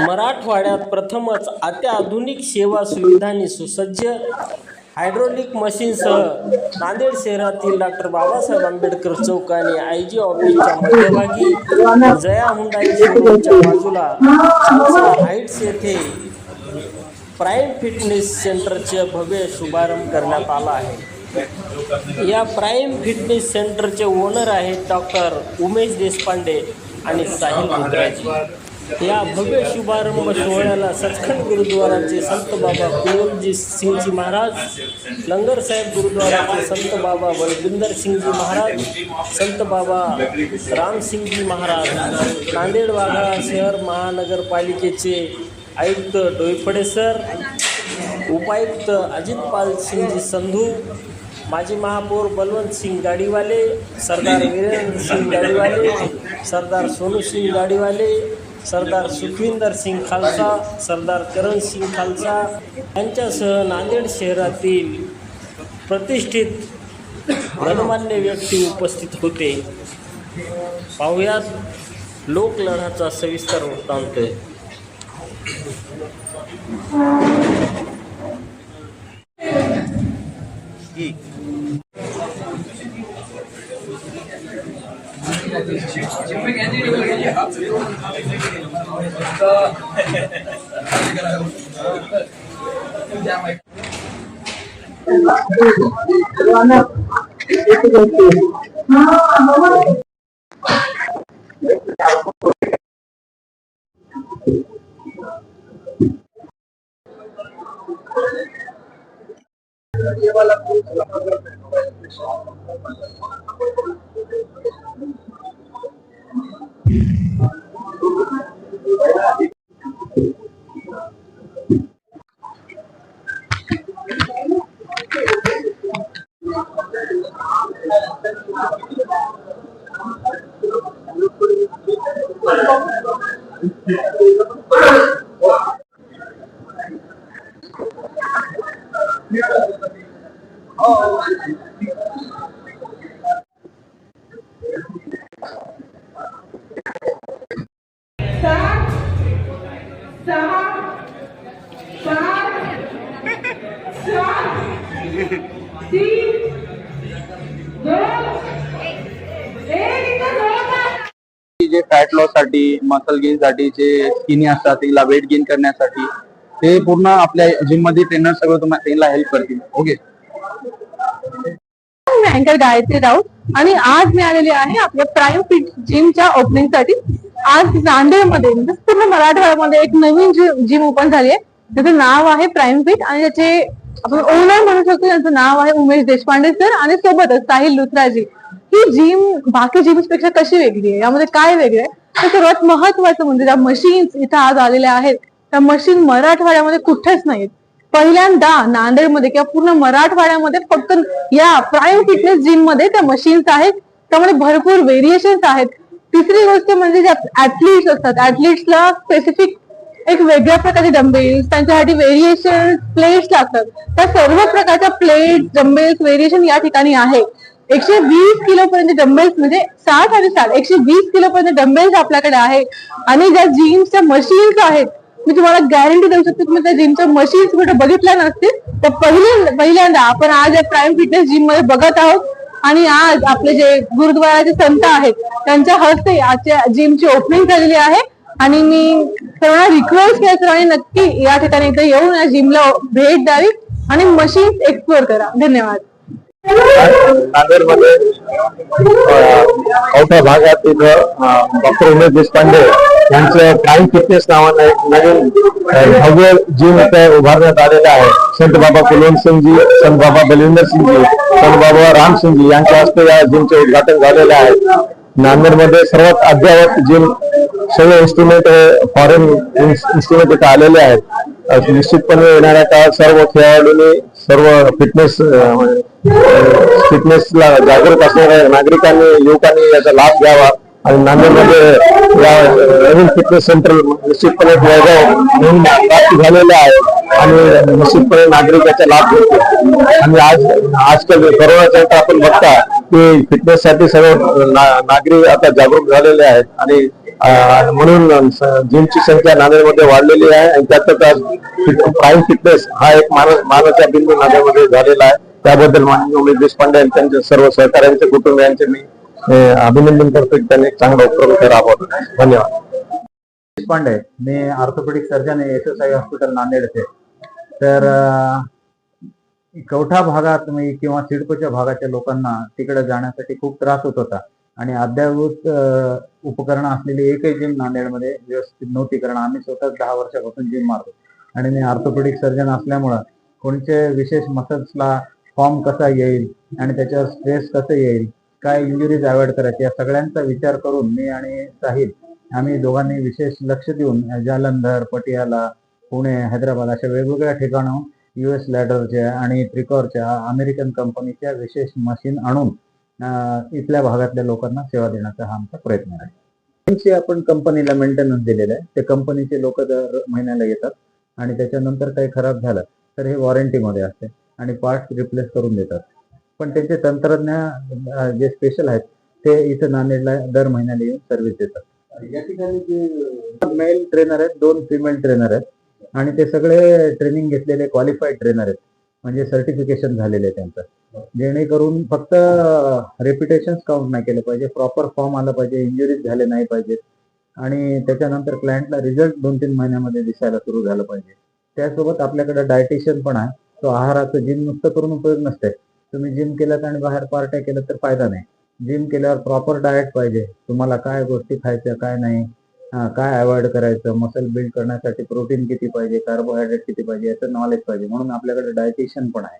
मराठवाड्यात प्रथमच अत्याधुनिक सेवा सुविधांनी सुसज्ज हायड्रोलिक मशीनसह नांदेड शहरातील डॉक्टर बाबासाहेब आंबेडकर चौक आणि आयजी ऑफिसच्या मध्यभागी जया हुंडाई शोरूमच्या बाजूला हाईट्स येथे प्राईम फिटनेस सेंटरचे भव्य शुभारंभ करण्यात आला आहे। या प्राईम फिटनेस सेंटरचे ओनर आहेत डॉक्टर उमेश देशपांडे आणि साहिल गुजराजी। या भव्य शुभारंभ सोहळ्याला सचखंड गुरुद्वाराचे संत बाबा कुलवंत सिंगजी महाराज, लंगर साहेब गुरुद्वाराचे संत बाबा बलविंदर सिंगजी महाराज, संत बाबा रामसिंगजी महाराज, नांदेड वाघाळा शहर महानगरपालिकेचे आयुक्त डोईफळे सर, उपायुक्त अजितपाल सिंगजी संधू, माजी महापौर बलवंत सिंग गाडीवाले, सरदार वीरेंद्र सिंग गाडीवाले, सरदार सोनू सिंग गाडीवाले, सरदार सुखविंदर सिंग खालसा, सरदार करण सिंग खालसा यांच्यासह नांदेड शहरातील प्रतिष्ठित गणमान्य व्यक्ती उपस्थित होते। पाहुयात लोकलढाचा सविस्तर वृत्तांत। जे फॅट लॉस साठी, मसल गेन साठी, जे स्किनी असतात त्याला वेट गेन करण्यासाठी ते पूर्ण आपल्या जिम मध्ये ट्रेनर सगळं तुम्हाला हेल्प करतील। ओके, मी अँकर गायत्री राऊत आणि आज मी आलेली आहे आपल्या प्राईम फिट जिमच्या ओपनिंग साठी। आज नांदेडमध्ये म्हणजे पूर्ण मराठवाड्यामध्ये एक नवीन जिम ओपन झाली आहे, त्याचं नाव आहे प्राईम फिट आणि त्याचे आपण ओनर म्हणू शकतो, त्यांचं नाव आहे उमेश देशपांडे सर आणि सोबतच साहिल लुथराजी। ही जिम बाकी जिम्स पेक्षा कशी वेगळी आहे, यामध्ये काय वेगळं आहे, तर सर्वात महत्वाचं म्हणजे ज्या मशीन्स इथं आज आलेल्या आहेत त्या मशीन मराठवाड्यामध्ये कुठेच नाहीत। पहिल्यांदा नांदेडमध्ये किंवा पूर्ण मराठवाड्यामध्ये फक्त या प्राईम फिटनेस जिम मध्ये त्या मशीन्स आहेत, त्यामध्ये भरपूर व्हेरिएशन्स आहेत। तिसरी गोष्ट म्हणजे ज्या ऍथलीट्स असतात, ऍथलीट्सला स्पेसिफिक एक वेगळ्या प्रकारचे डंबेल्स, त्यांच्यासाठी व्हेरिएशन प्लेट्स लागतात, त्या सर्व प्रकारच्या प्लेट, डंबेल्स, व्हेरिएशन या ठिकाणी आहे। 120 किलो पर्यंत डंबेल्स म्हणजे 60 आणि 60 120 किलो पर्यंत डंबेल्स आपल्याकडे आहे। आणि ज्या जिमच्या मशीन्स आहेत, मी तुम्हाला गॅरंटी देऊ शकते, तुम्ही त्या जिमच्या मशीन्स कुठे बघितल्या नसतील तर पहिल्यांदा आपण आज या प्राईम फिटनेस जिम मध्ये बघत आहोत। आणि आज आपले जे गुरुद्वाराचे संत आहेत त्यांच्या हस्ते आजच्या जिमची ओपनिंग झालेली आहे आणि मी सर्वांना रिक्वेस्ट केली सर्वांनी नक्की या ठिकाणी इथे येऊन या जिमला भेट द्यावी आणि मशीन्स एक्सप्लोर करा। धन्यवाद। नांदेडमध्ये मोठ्या भागात डॉक्टर उमेश देशपांडे यांचं प्राईम फिटनेस नावानं एक नवीन भव्य जिम इथं उभारण्यात आलेलं आहे। संत बाबा कुलवंत सिंगजी, संत बाबा बलविंदर सिंगजी, संत बाबा रामसिंगजी यांच्या हस्ते या जिमचे उद्घाटन झालेले आहे। नांदेडमध्ये सर्वात अद्ययावत जिम, सगळे इन्स्ट्रुमेंट फॉरेन इन्स्ट्रुमेंट इथे आलेले आहेत। निश्चितपणे येणाऱ्या काळात सर्व खेळाडूंनी, सर्व फिटनेसला जागरूक असणाऱ्या नागरिकांनी, युवकांनी याचा लाभ घ्यावा आणि नांदेडमध्ये या नवीन फिटनेस सेंटर निश्चितपणे वैभव प्राप्त झालेले आहे आणि निश्चितपणे नागरिक याचा लाभ घेतील। आणि आजकाल कोरोनाच्या आपण बघता की फिटनेस साठी सर्व नागरिक आता जागरूक झालेले आहेत आणि म्हणून जिमची संख्या नांदेडमध्ये वाढलेली आहे आणि त्यातच आज प्राईम फिटनेस हा एक मानाचा बिंदू नांदेडमध्ये झालेला आहे. त्याबद्दल माननीय उमेश देशपांडे आणि त्यांच्या सर्व सहकाऱ्यांचे कुटुंबियांचे मी अभिनंदन करतो की त्यांनी एक चांगला उपक्रम राबवला. धन्यवाद. देशपांडे, मी ऑर्थोपेडिक सर्जन आहे SSI हॉस्पिटल नांदेडचे. तर कवठा भागात किंवा सिडकोच्या भागाच्या लोकांना तिकडे जाण्यासाठी खूप त्रास होत होता आणि अद्ययावत उपकरणं असलेली एकही जिम नांदेडमध्ये व्यवस्थित नव्हती. कारण आम्ही स्वतः 10 वर्षापासून जिम मारतो आणि मी ऑर्थोपेडिक सर्जन असल्यामुळं कोणते विशेष मसल्सला फॉर्म कसा येईल आणि त्याच्यावर स्ट्रेस कसं येईल, काय इंजुरीज अवॉइड करायचे, या सगळ्यांचा विचार करून मी आणि साहिल आम्ही दोघांनी विशेष लक्ष देऊन जालंधर, पटियाला, पुणे, हैदराबाद अशा वेगवेगळ्या ठिकाणाहून US लॅडरच्या आणि त्रिकॉरच्या अमेरिकन कंपनीच्या विशेष मशीन आणून इथल्या भागातल्या लोकांना सेवा देण्याचा हा आमचा प्रयत्न आहे. आपण कंपनीला मेंटेनन्स दिलेला आहे. ते कंपनीचे लोक दर महिन्याला येतात आणि त्याच्यानंतर काही खराब झालं तर हे वॉरंटीमध्ये असते आणि पार्ट्स रिप्लेस करून देतात. पण त्यांचे तंत्रज्ञ जे स्पेशल आहेत ते इथं नांदेडला दर महिन्याला येऊन सर्व्हिस देतात. या ठिकाणी जे मेल ट्रेनर आहेत, 2 फिमेल ट्रेनर आहेत आणि ते सगळे ट्रेनिंग घेतलेले क्वालिफाईड ट्रेनर आहेत, म्हणजे सर्टिफिकेशन झालेले आहे त्यांचं. जेणेकरून फक्त रेप्युटेशन काउंट नाही केलं पाहिजे, प्रॉपर फॉर्म आलं पाहिजे, इंजुरीज झाले नाही पाहिजेत आणि त्याच्यानंतर क्लायंटला रिझल्ट 2-3 महिन्यामध्ये दिसायला सुरू झालं पाहिजे. त्यासोबत आपल्याकडे डायटिशियन पण आहे. तो आहाराचं जिम नुसतं करून उपयोग नसते. तुम्ही जिम केलं आणि बाहेर पार्ट्या केलं तर फायदा नाही. जिम केल्यावर प्रॉपर डाएट पाहिजे. तुम्हाला काय गोष्टी खायच्या, काय नाही, काय अवॉइड करायचं, मसल बिल्ड करण्यासाठी प्रोटीन किती पाहिजे, कार्बोहायड्रेट किती पाहिजे याचं नॉलेज पाहिजे. म्हणून आपल्याकडे डायटिशियन पण आहे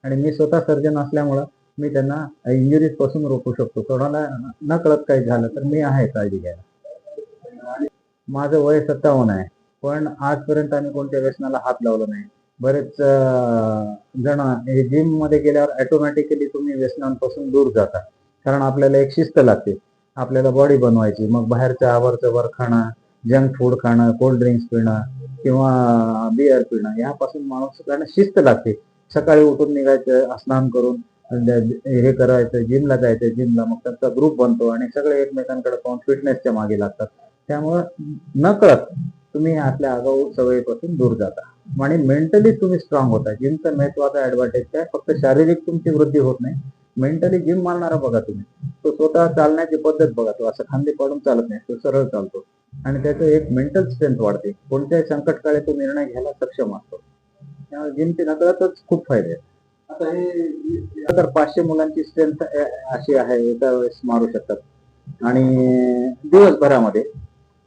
आणि मी स्वतः सर्जन असल्यामुळं मी त्यांना इंजुरीज पासून रोखू शकतो. कोणाला न कळत काही झालं तर मी आहे काळजी घ्यायला. माझं वय 57 आहे, पण आजपर्यंत आम्ही कोणत्या व्यसनाला हात लावला नाही. बरेच जण हे जिम मध्ये गेल्यावर ऑटोमॅटिकली तुम्ही व्यसनांपासून दूर जाता, कारण आपल्याला एक शिस्त लागते. आपल्याला बॉडी बनवायची, मग बाहेरच्या आवर्जवर खाणं, जंक फूड खाणं, कोल्ड ड्रिंक्स पिणं किंवा बिअर पिणं यापासून माणूस शिस्त लागते. सकाळी उठून निघायचं, स्नान करून हे करायचं, जिमला जायचं, जिमला मग त्यांचा ग्रुप बनतो आणि सगळे एकमेकांकडे पाहून फिटनेसच्या मागे लागतात. त्यामुळं न कळत तुम्ही आपल्या आगाऊ सवयीपासून दूर जाता आणि मेंटली तुम्ही स्ट्रॉंग होता. जिमचा महत्वाचा ऍडव्हान्टेज काय, फक्त शारीरिक तुमची वृद्धी होत नाही, मेंटली जिम मारणारा बघा तुम्ही, तो स्वतः चालण्याची पद्धत बघा, तो असं खांदे पाडून चालत नाही, तो सरळ चालतो आणि त्याचं एक मेंटल स्ट्रेंथ वाढते. कोणत्याही संकटकाळी तो निर्णय घ्यायला सक्षम असतो. त्यामुळे जिमचे नकळतच खूप फायदे आहेत. आता हे तर 500 मुलांची स्ट्रेंथ अशी आहे, एका वेळेस मारू शकतात आणि दिवसभरामध्ये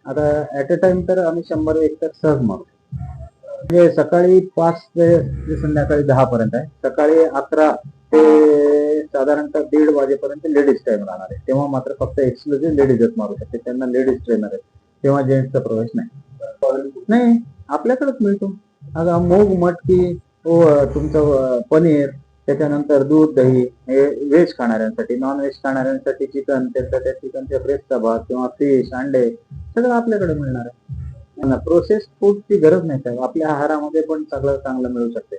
आता ऍट अ टाइम तर आम्ही 100-1 तास सहज मारू. म्हणजे सकाळी 5 ते संध्याकाळी 10 पर्यंत आहे. सकाळी 11 ते साधारणतः 1:30 वाजेपर्यंत लेडीज टाइम राहणार आहे. तेव्हा मात्र फक्त एक्सक्लुझिव्ह लेडीजच मारू शकते, त्यांना लेडीज ट्रेनर आहे, तेव्हा जेंट्सचा प्रवेश नाही. आपल्याकडेच मिळतो. आता मूग, मटकी, तुमचं पनीर, त्याच्यानंतर दूध, दही हे व्हेज खाणाऱ्यांसाठी. नॉन व्हेज खाणाऱ्यांसाठी चिकन, त्या चिकनच्या ब्रेस्टचा भात किंवा फिश, अंडे सगळं आपल्याकडे मिळणार आहे. प्रोसेस फूडची गरज नाही साहेब, आपल्या आहारामध्ये पण सगळं चांगलं मिळू शकते.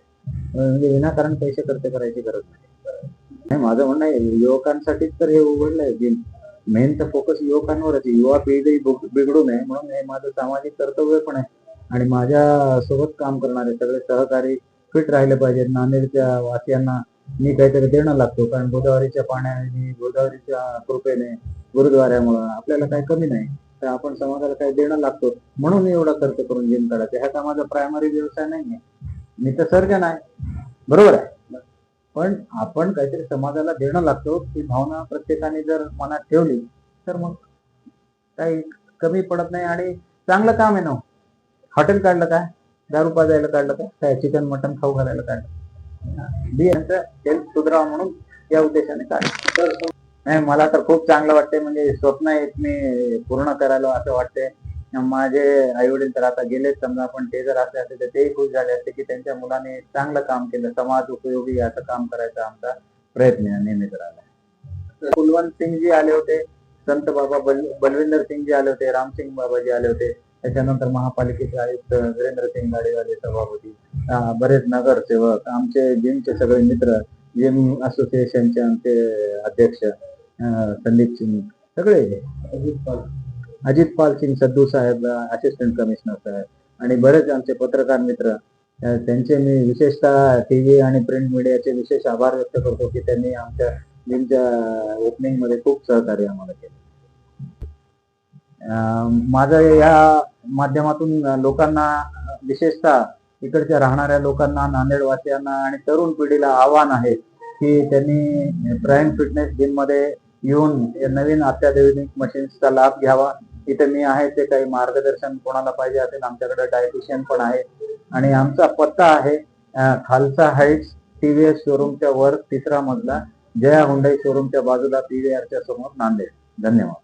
म्हणजे विनाकारण पैसे खर्च करायची गरज नाही. माझं म्हणणं आहे युवकांसाठीच तर हे उघडलंय जिम. मेन तर फोकस युवकांवरच, युवा पिढी बिघडू नये म्हणून हे माझं सामाजिक कर्तव्य पण आहे आणि माझ्या सोबत काम करणारे सगळे सहकारी फिट राहिले पाहिजेत. नांदेडच्या वासियांना मी काहीतरी देणं लागतो, कारण गोदावरीच्या पाण्याने, गोदावरीच्या कृपेने, गुरुद्वाऱ्यामुळं आपल्याला काही कमी नाही, तर आपण समाजाला काही देणं लागतो. म्हणून एवढा खर्च करून जिम काढायचा. ह्याचा माझा प्रायमरी व्यवसाय नाहीये. मी तर सर्जन आहे, बरोबर आहे, पण आपण काहीतरी समाजाला देणं लागतो ही भावना प्रत्येकाने जर मनात ठेवली तर मग काही कमी पडत नाही आणि चांगलं काम आहे ना. हॉटेल काढलं काय, दारू पाजायला काढलं काय चिकन मटन खाऊ घालायला काढलं, हेल्थ सुधारावं म्हणून या उद्देशाने काढलं. नाही, मला तर खूप चांगलं वाटतंय. म्हणजे स्वप्न आहेत मी पूर्ण करायला असं वाटतंय. माझे आई वडील तर आता गेलेच समजा, पण ते जर असले असते तर तेही खुश झाले असते की त्यांच्या मुलाने चांगलं काम केलं. समाज उपयोगी असं काम करायचा आमचा प्रयत्न नेहमीच राहिला. कुलवंत सिंगजी आले होते, संत बाबा बलविंदर सिंगजी आले होते, रामसिंग बाबाजी आले होते, त्याच्यानंतर महापालिकेचे आयुक्त वीरेंद्र सिंग गाडेवाले सभापती, बरेच नगरसेवक, आमचे जिमचे सगळे मित्र, जिम असोसिएशनचे आमचे अध्यक्ष संदीप सिंग, सगळे अजित पाल सिंग सद्दू साहेब, असिस्टंट कमिशनर साहेब आणि बरेच आमचे पत्रकार मित्र, त्यांचे मी विशेषतः टीव्ही आणि प्रिंट मीडियाचे विशेष आभार व्यक्त करतो की त्यांनी आमच्या जिमच्या ओपनिंग मध्ये खूप सहकार्य आम्हाला केलं. माझं या माध्यमातून लोकांना, विशेषतः इकडच्या राहणाऱ्या लोकांना, नांदेडवासियांना आणि तरुण पिढीला आव्हान आहे की त्यांनी प्राईम फिटनेस जिम मध्ये येऊन नवीन अत्याधुनिक मशीन्सचा लाभ घ्यावा. इथे मी आहे, ते काही मार्गदर्शन कोणाला पाहिजे असेल, आमच्याकडे डायटिशियन पण आहे आणि आमचा पत्ता आहे खालसा हाईट्स, टीव्हीएस शोरूमच्या वर 3रा मजला, जया हुंडाई शोरूमच्या बाजूला, पीव्हीआरच्या समोर, नांदेड. धन्यवाद.